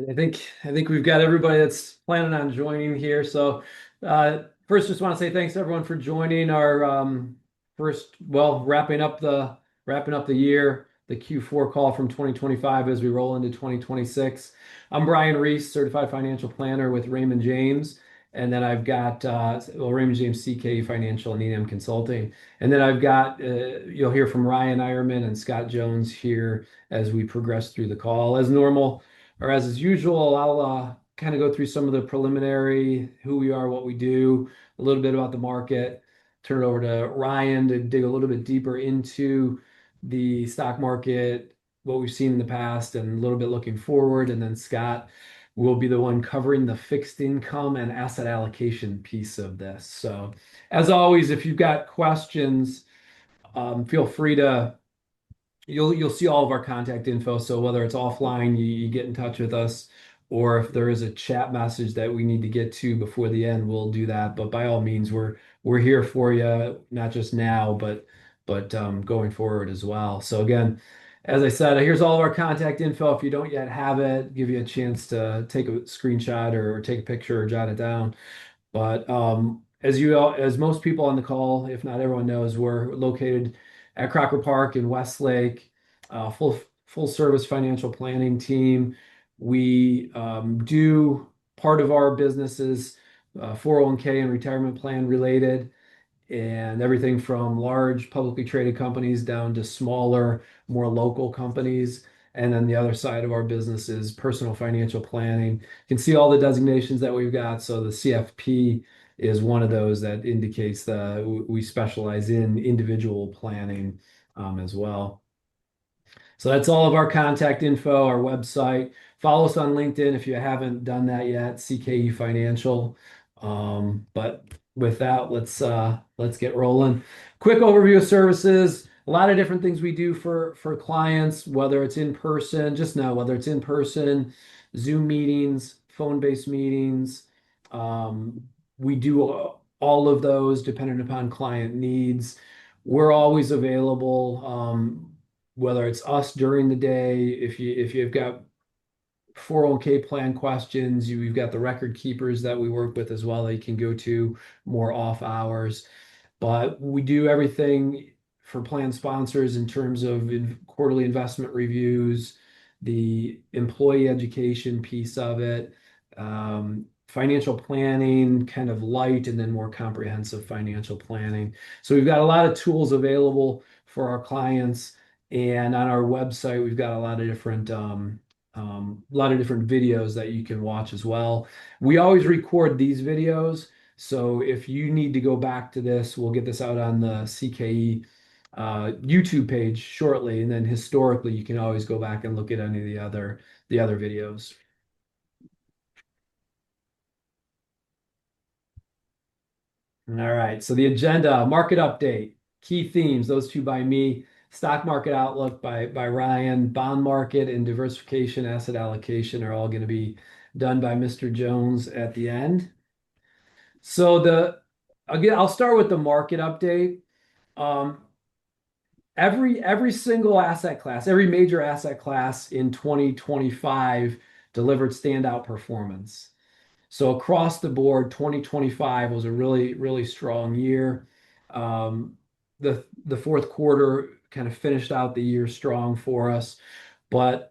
I think we've got everybody that's planning on joining here. So first, just want to say thanks to everyone for joining our first, well, wrapping up the year, the Q4 call from 2025 as we roll into 2026. I'm Brian Reese, certified financial planner with Raymond James. And then I've got Raymond James CKE Financial and E&M Consulting. And then I've got you'll hear from Ryan Ironman and Scott Jones here as we progress through the call. As normal, or as is usual, I'll kind of go through some of the preliminary, who we are, what we do, a little bit about the market, turn it over to Ryan to dig a little bit deeper into the stock market, what we've seen in the past, and a little bit looking forward. And then Scott will be the one covering the fixed income and asset allocation piece of this. So, as always, if you've got questions, feel free to you'll see all of our contact info. So whether it's offline, you get in touch with us, or if there is a chat message that we need to get to before the end, we'll do that. But by all means, we're here for you, not just now, but going forward as well. So again, as I said, here's all of our contact info. If you don't yet have it, give you a chance to take a screenshot or take a picture or jot it down. But as most people on the call, if not everyone knows, we're located at Crocker Park in Westlake, full service financial planning team. We do part of our businesses 401k and retirement plan related, and everything from large publicly traded companies down to smaller, more local companies. And then the other side of our business is personal financial planning. You can see all the designations that we've got. So the CFP is one of those that indicates that we specialize in individual planning as well. So that's all of our contact info, our website. Follow us on LinkedIn if you haven't done that yet, CKE Financial. But with that, let's get rolling. Quick overview of services. A lot of different things we do for clients, whether it's in person, whether it's in person, Zoom meetings, phone-based meetings. We do all of those depending upon client needs. We're always available, whether it's us during the day, if you've got 401k plan questions, we've got the record keepers that we work with as well that you can go to more off hours. But we do everything for plan sponsors in terms of quarterly investment reviews, the employee education piece of it, financial planning, kind of light, and then more comprehensive financial planning. So we've got a lot of tools available for our clients. And on our website, we've got a lot of different videos that you can watch as well. We always record these videos. So if you need to go back to this, we'll get this out on the CKE YouTube page shortly. And then historically, you can always go back and look at any of the other videos. All right. So the agenda, market update, key themes, those two by me. Stock market outlook by Ryan, bond market and diversification asset allocation are all going to be done by Mr. Jones at the end. So again, I'll start with the market update. Every single asset class, every major asset class in 2025 delivered standout performance. So across the board, 2025 was a really, really strong year. The fourth quarter kind of finished out the year strong for us, but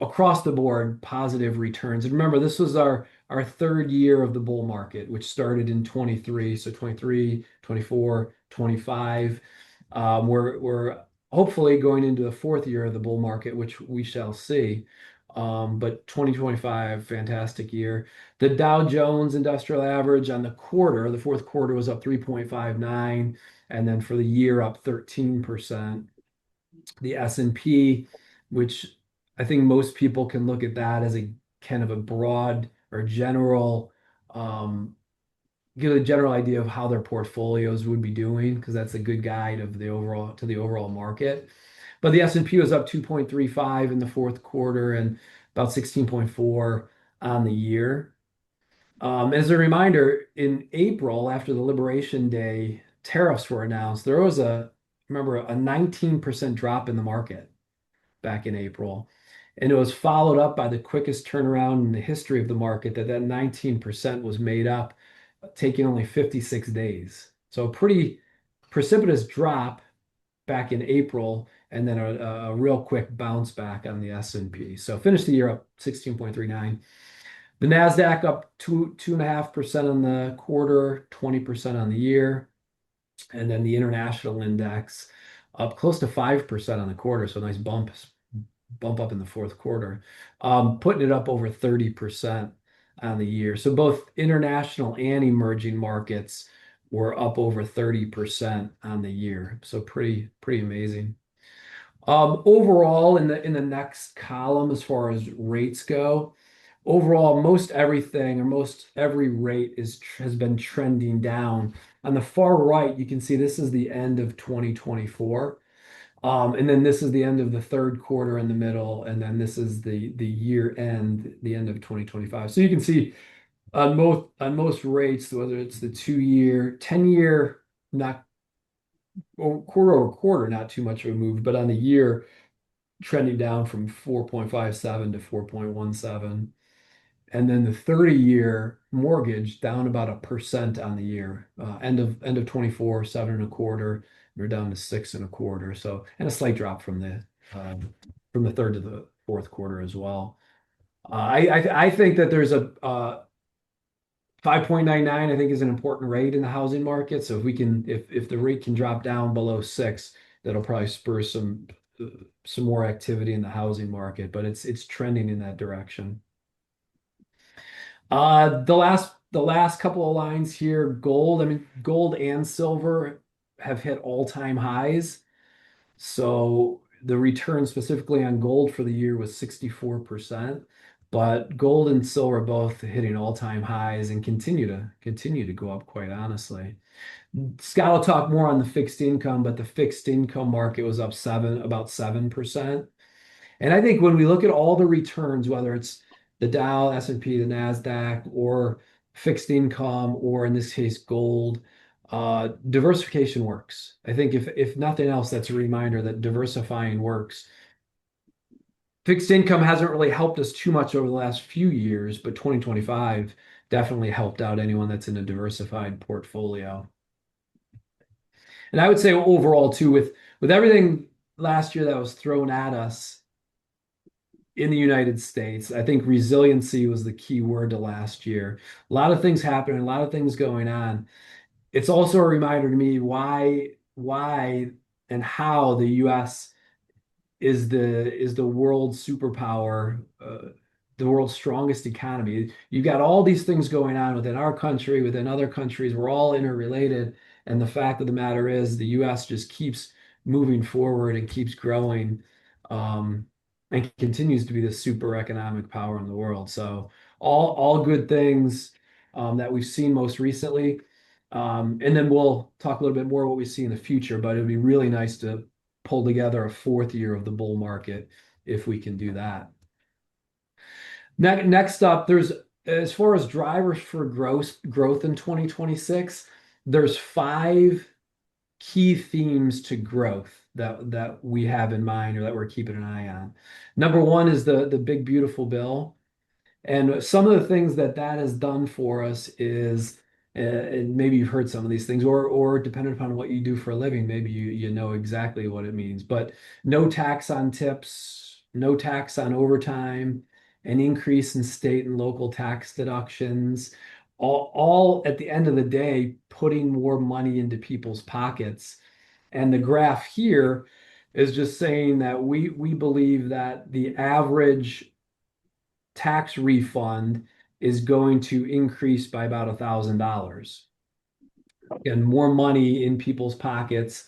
across the board, positive returns. And remember, this was our third year of the bull market, which started in 23. So 23, 24, 25. We're hopefully going into the fourth year of the bull market, which we shall see. But 2025, fantastic year. The Dow Jones Industrial Average on the fourth quarter was up 3.59, and then for the year up 13%. The S&P, which I think most people can look at that as a kind of a broad or general, give a general idea of how their portfolios would be doing, because that's a good guide of the overall market. But the S&P was up 2.35 in the fourth quarter and about 16.4 on the year. As a reminder, in April, after the Liberation Day, tariffs were announced. There was a 19% drop in the market back in April. And it was followed up by the quickest turnaround in the history of the market, that 19% was made up, taking only 56 days. So a pretty precipitous drop back in April, and then a real quick bounce back on the S&P. So finished the year up 16.39. The NASDAQ up 2.5% on the quarter, 20% on the year. And then the international index up close to 5% on the quarter. So a nice bump up in the fourth quarter, putting it up over 30% on the year. So both international and emerging markets were up over 30% on the year. So pretty amazing. Overall, in the next column, as far as rates go, overall, most everything or most every rate has been trending down. On the far right, you can see this is the end of 2024. And then this is the end of the third quarter in the middle, and then this is the year end, the end of 2025. So you can see on most rates, whether it's the 2-year, 10-year, not quarter over quarter, not too much of a move, but on the year, trending down from 4.57 to 4.17. And then the 30-year mortgage down about 1% on the year. End of 24, 7.25. We're down to 6.25. So, and a slight drop from the third to the fourth quarter as well. I think that there's a 5.99, I think, is an important rate in the housing market. So if the rate can drop down below 6, that'll probably spur some more activity in the housing market. But it's trending in that direction. The last couple of lines here, gold. I mean, gold and silver have hit all-time highs. So the return specifically on gold for the year was 64%, but gold and silver both hitting all-time highs and continue to go up, quite honestly. Scott will talk more on the fixed income, but the fixed income market was up about 7%. And I think when we look at all the returns, whether it's the Dow, S&P, the NASDAQ, or fixed income, or in this case, gold, diversification works. I think if nothing else, that's a reminder that diversifying works. Fixed income hasn't really helped us too much over the last few years, but 2025 definitely helped out anyone that's in a diversified portfolio. And I would say overall too, with everything last year that was thrown at us in the United States, I think resiliency was the key word to last year. A lot of things happening, a lot of things going on. It's also a reminder to me why and how the U.S. is the world superpower, the world's strongest economy. You've got all these things going on within our country, within other countries. We're all interrelated. And the fact of the matter is the U.S. just keeps moving forward and keeps growing, and continues to be the super economic power in the world. So all good things that we've seen most recently. And then we'll talk a little bit more what we see in the future, but it'd be really nice to pull together a fourth year of the bull market if we can do that. Next up, as far as drivers for growth in 2026, there's 5 key themes to growth that we have in mind or that we're keeping an eye on. Number one is the big beautiful bill. And some of the things that has done for us is, and maybe you've heard some of these things, or depending upon what you do for a living, maybe you know exactly what it means. But no tax on tips, no tax on overtime, an increase in state and local tax deductions, all at the end of the day, putting more money into people's pockets. And the graph here is just saying that we believe that the average tax refund is going to increase by about $1,000. And more money in people's pockets.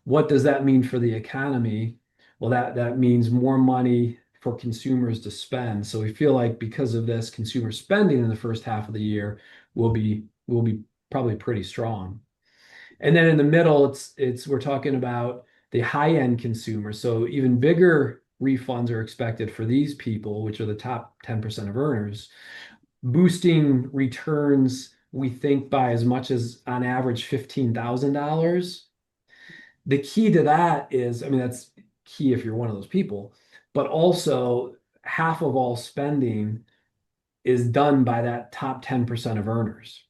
What does that mean for the economy? Well, that means more money for consumers to spend. So we feel like because of this, consumer spending in the first half of the year will be probably pretty strong. And then in the middle, we're talking about the high-end consumer. So even bigger refunds are expected for these people, which are the top 10% of earners, boosting returns, we think, by as much as on average $15,000. The key to that is, I mean, that's key if you're one of those people, but also half of all spending is done by that top 10% of earners.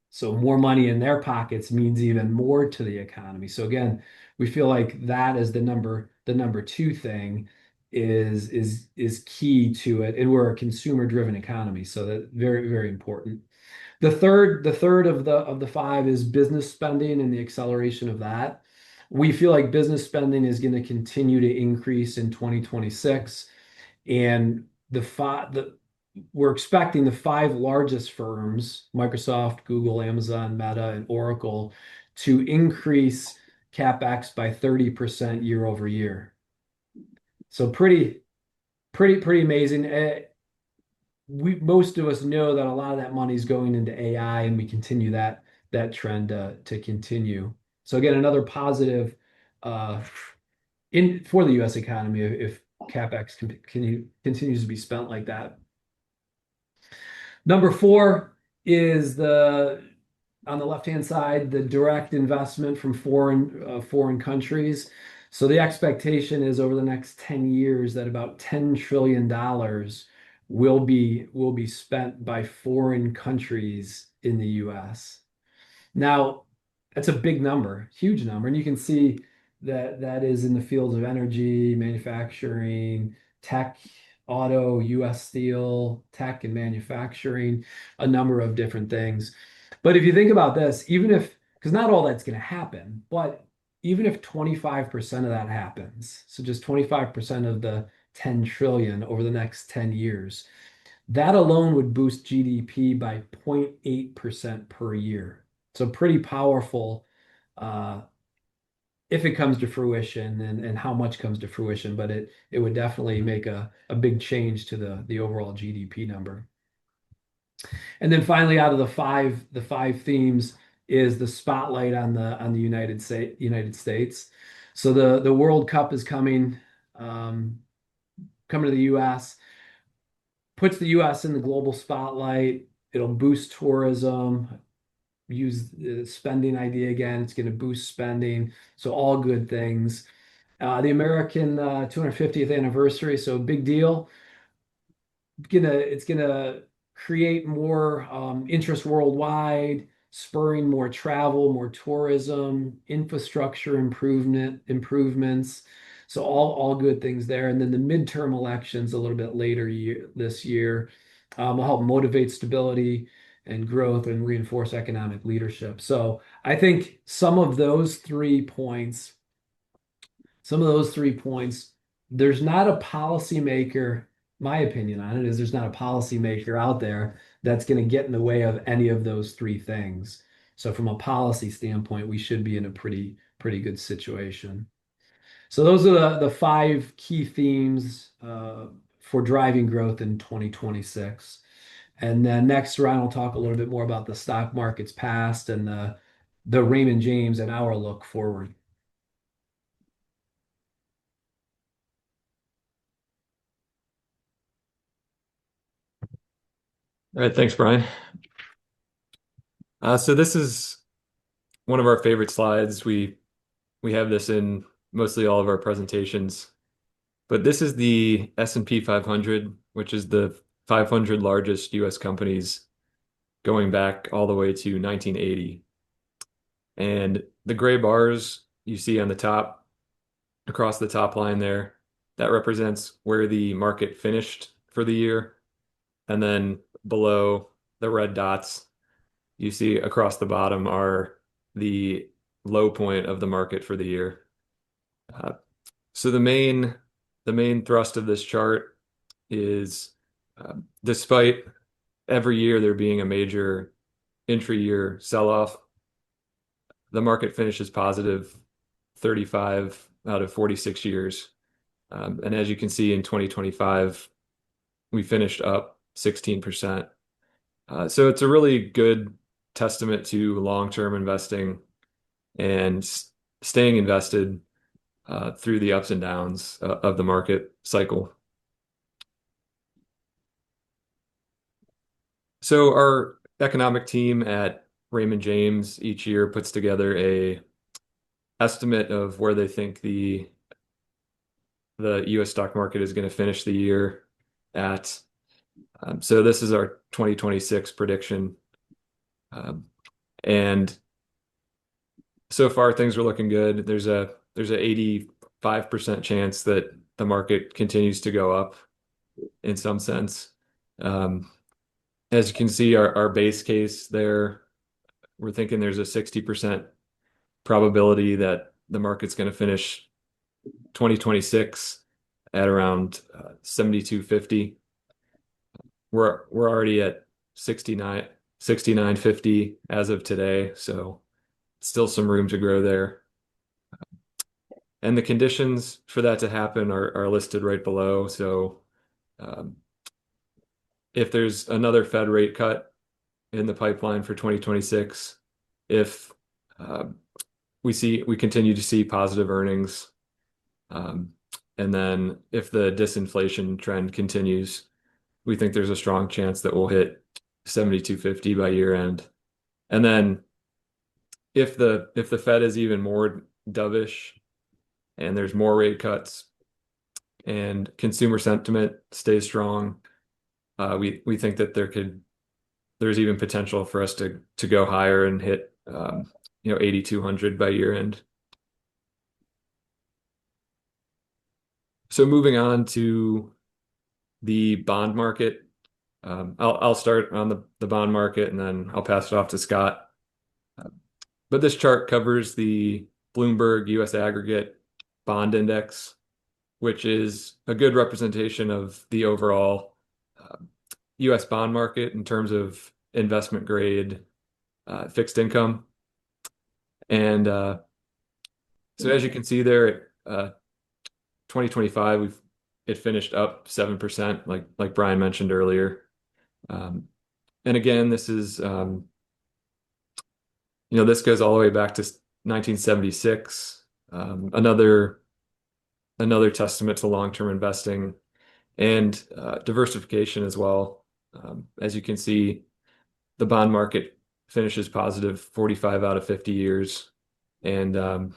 So more money in their pockets means even more to the economy. So again, we feel like that is the number two thing is key to it. And we're a consumer-driven economy, so that very, very important. The third of the five is business spending and the acceleration of that. We feel like business spending is going to continue to increase in 2026, and we're expecting the five largest firms, Microsoft, Google, Amazon, Meta, and Oracle, to increase CapEx by 30% year over year. So pretty amazing. Most of us know that a lot of that money is going into AI, and we continue that trend to continue. So again, another positive uh, in for the U.S. economy if CapEx continues to be spent like that. Number four is the on the left-hand side, the direct investment from foreign countries. So the expectation is over the next 10 years that about $10 trillion will be spent by foreign countries in the US. Now, that's a big number, huge number, and you can see that that is in the fields of energy, manufacturing, tech, auto, US steel, tech and manufacturing, a number of different things. But if you think about this, even if, because not all that's going to happen, but even if 25% of that happens, so just 25% of the 10 trillion over the next 10 years, that alone would boost GDP by 0.8% per year. So pretty powerful uh, if it comes to fruition and how much comes to fruition, but it would definitely make a big change to the overall GDP number. And then finally, out of the five themes is the spotlight on the United States. So the World Cup is um, coming to the U.S., puts the U.S. in the global spotlight. It'll boost tourism. Use the spending idea again. It's going to boost spending. So all good things. The American 250th anniversary, so big deal. It's gonna create more interest worldwide, spurring more travel, more tourism, infrastructure improvements. So all good things there. And then the midterm elections a little bit this year will help motivate stability and growth and reinforce economic leadership. So I think some of those 3 points, there's not a policymaker, my opinion on it is there's not a policymaker out there that's going to get in the way of any of those three things. So from a policy standpoint, we should be in a pretty good situation. So those are the five key themes for driving growth in 2026. And then next, Ryan will talk a little bit more about the stock market's past and the Raymond James and our look forward. All right, thanks, Brian. So this is one of our favorite slides. We have this in mostly all of our presentations, but this is the S&P 500, which is the 500 largest U.S. companies going back all the way to 1980. And the gray bars you see on the top, across the top line there, that represents where the market finished for the year. And then below, the red dots you see across the bottom are the low point of the market for the year. Uh, so the main thrust of this chart is despite every year there being a major intra-year sell-off, the market finishes positive 35 out of 46 years. And as you can see in 2025, we finished up 16%. So it's a really good testament to long-term investing and staying invested through the ups and downs of the market cycle. So our economic team at Raymond James each year puts together a estimate of where they think the U.S. stock market is going to finish the year. at. So this is our 2026 prediction. And so far things are looking good. There's a 85% chance that the market continues to go up in some sense. Um, as you can see, our base case there, we're thinking there's a 60% probability that the market's going to finish 2026 at around 7250. We're already at 6950 as of today, so still some room to grow there. And the conditions for that to happen are listed right below. So um, if there's another Fed rate cut in the pipeline for 2026, if uh, we continue to see positive earnings, um, and then if the disinflation trend continues, we think there's a strong chance that we'll hit 7250 by year end. And then if the Fed is even more dovish and there's more rate cuts and consumer sentiment stays strong, we think that there's even potential for us to go higher and hit 8200 by year end. So moving on to the bond market, I'll start on the bond market and then I'll pass it off to Scott. But this chart covers the Bloomberg US Aggregate Bond Index, which is a good representation of the overall US bond market in terms of investment grade fixed income. And so as you can see there, 2025, it finished up 7%, like Brian mentioned earlier. And again, this is this goes all the way back to 1976. Another testament to long-term investing and diversification as well. As you can see, the bond market finishes positive 45 out of 50 years and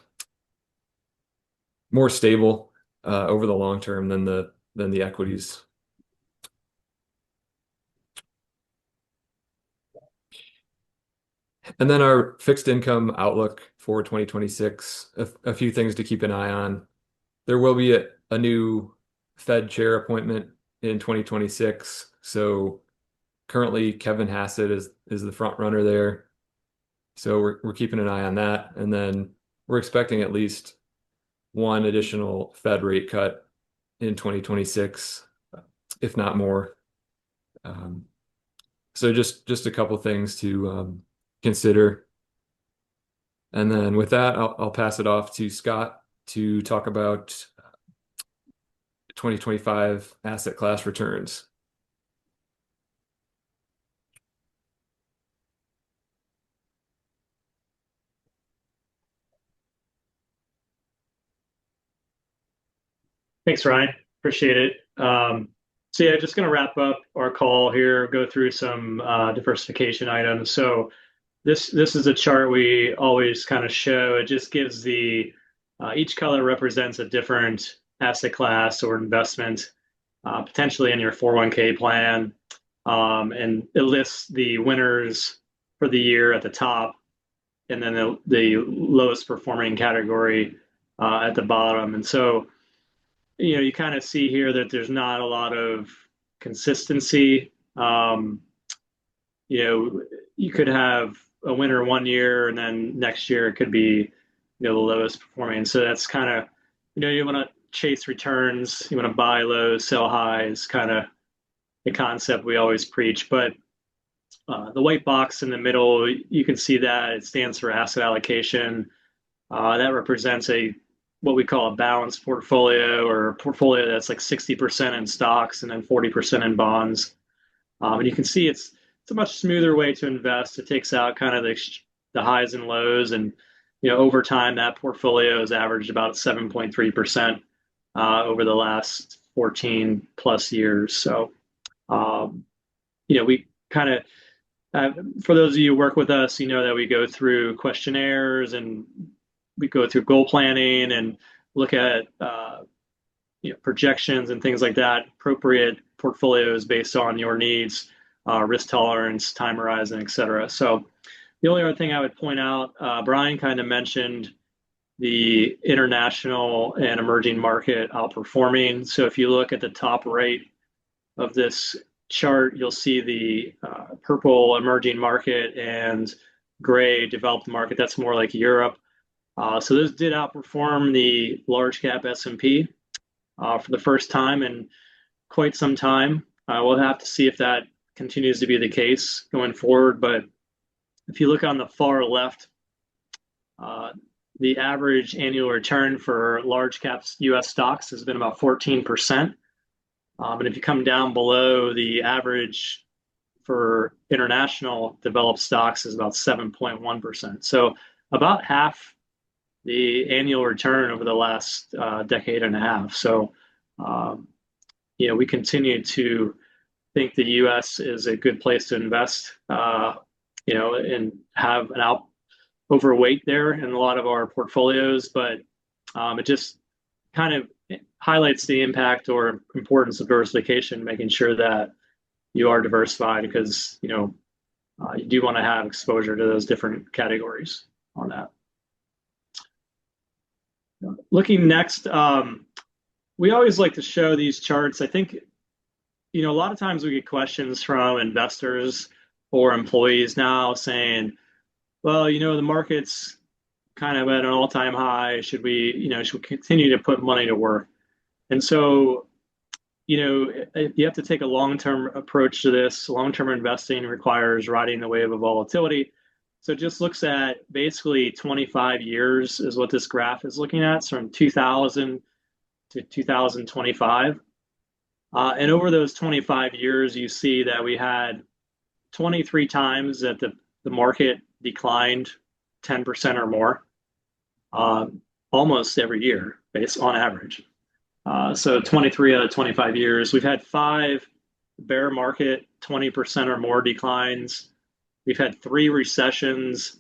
more stable over the long term than the equities. And then our fixed income outlook for 2026, a few things to keep an eye on. There will be a new Fed chair appointment in 2026. So currently Kevin Hassett is the front runner there. So we're keeping an eye on that. And then we're expecting at least one additional Fed rate cut in 2026, if not more. So just a couple things to consider. And then with that, I'll pass it off to Scott to talk about 2025 asset class returns. Thanks, Ryan. Appreciate it. So yeah, just going to wrap up our call here, go through some diversification items. So this is a chart we always kind of show. It just gives each color represents a different asset class or investment, potentially in your 401k plan. And it lists the winners for the year at the top, and then the lowest performing category at the bottom. And so you kind of see here that there's not a lot of consistency. You could have a winner one year and then next year it could be, the lowest performing. So that's kind of, you want to chase returns, you want to buy low, sell high is kind of the concept we always preach. But the white box in the middle, you can see that it stands for asset allocation. That represents what we call a balanced portfolio, or a portfolio that's like 60% in stocks and then 40% in bonds. And you can see it's a much smoother way to invest. It takes out kind of the highs and lows, and over time that portfolio has averaged about 7.3% over the last 14 plus years. So we kind of for those of you who work with us, that we go through questionnaires and we go through goal planning and look at projections and things like that, appropriate portfolios based on your needs, risk tolerance, time horizon, et cetera. So the only other thing I would point out, Brian kind of mentioned the international and emerging market outperforming. So if you look at the top right of this chart, you'll see the purple emerging market and gray developed market. That's more like Europe. So those did outperform the large cap S&P for the first time in quite some time. We'll have to see if that continues to be the case going forward. But if you look on the far left, the average annual return for large caps US stocks has been about 14%. And if you come down below, the average for international developed stocks is about 7.1%. So about half the annual return over the last decade and a half. So, we continue to think the U.S. is a good place to invest, and have an overweight there in a lot of our portfolios. But it just kind of highlights the impact or importance of diversification, making sure that you are diversified because, you do want to have exposure to those different categories on that. Looking next, we always like to show these charts. I think, a lot of times we get questions from investors or employees now saying, well, the market's kind of at an all-time high. Should we continue to put money to work? And so, you have to take a long-term approach to this. Long-term investing requires riding the wave of volatility. So it just looks at basically 25 years is what this graph is looking at, so from 2000 to 2025. And over those 25 years, you see that we had 23 times that the market declined 10% or more, almost every year, based on average. So 23 out of 25 years. We've had 5 bear market, 20% or more declines. We've had 3 recessions.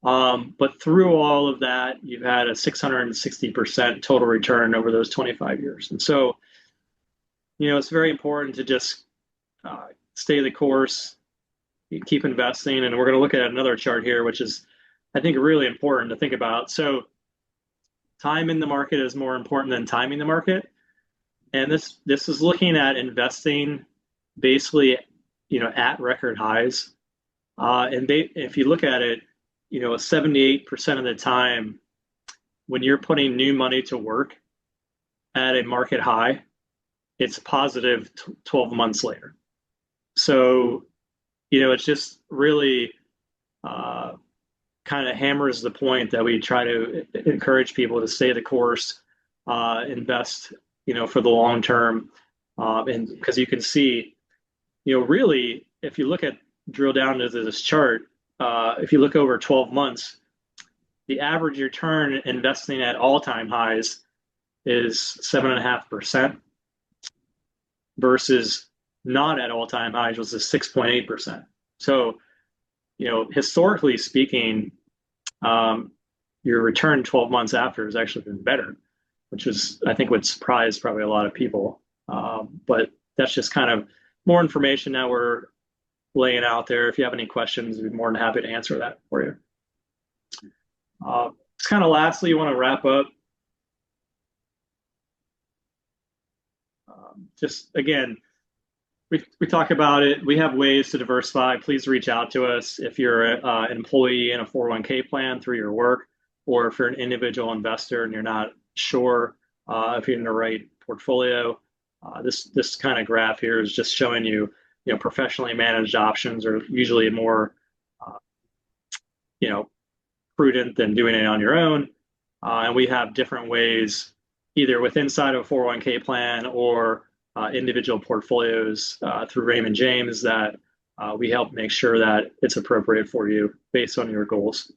But through all of that, you've had a 660% total return over those 25 years. And so, it's very important to just stay the course, keep investing. And we're going to look at another chart here, which is, I think, really important to think about. So time in the market is more important than timing the market. And this is looking at investing basically, at record highs. If you look at it, 78% of the time when you're putting new money to work at a market high, it's positive 12 months later. So, it's just really kind of hammers the point that we try to encourage people to stay the course, invest, for the long term. And because you can see, really, if you drill down into this chart, if you look over 12 months, the average return investing at all-time highs is 7.5% versus not at all-time highs was 6.8%. So, historically speaking, your return 12 months after has actually been better, which is, I think, would surprise probably a lot of people. But that's just kind of more information that we're laying out there. If you have any questions, we'd be more than happy to answer that for you. Just kind of lastly, you want to wrap up. Just again, we talk about it. We have ways to diversify. Please reach out to us if you're an employee in a 401k plan through your work, or if you're an individual investor and you're not sure if you're in the right portfolio. This kind of graph here is just showing you, professionally managed options are usually more, prudent than doing it on your own. And we have different ways, either inside of a 401k plan or individual portfolios through Raymond James that we help make sure that it's appropriate for you based on your goals.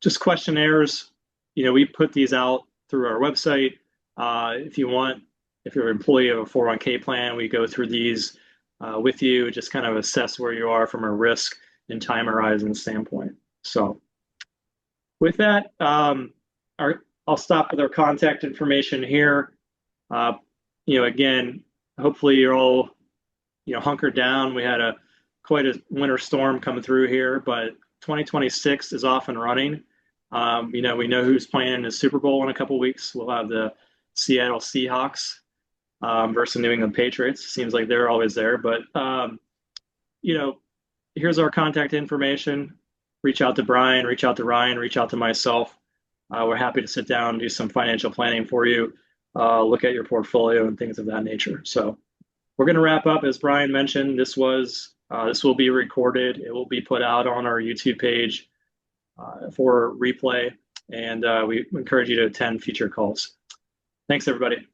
Just questionnaires, we put these out through our website. If you're an employee of a 401k plan, we go through these with you, just kind of assess where you are from a risk and time horizon standpoint. So with that, I'll stop with our contact information here. Again, hopefully you're all, hunkered down. We had quite a winter storm coming through here, but 2026 is off and running. We know who's playing in the Super Bowl in a couple weeks. We'll have the Seattle Seahawks versus New England Patriots. Seems like they're always there, but here's our contact information. Reach out to Brian, reach out to Ryan, reach out to myself. We're happy to sit down and do some financial planning for you, look at your portfolio and things of that nature. So we're going to wrap up. As Brian mentioned, this will be recorded. It will be put out on our YouTube page for replay, and we encourage you to attend future calls. Thanks, everybody.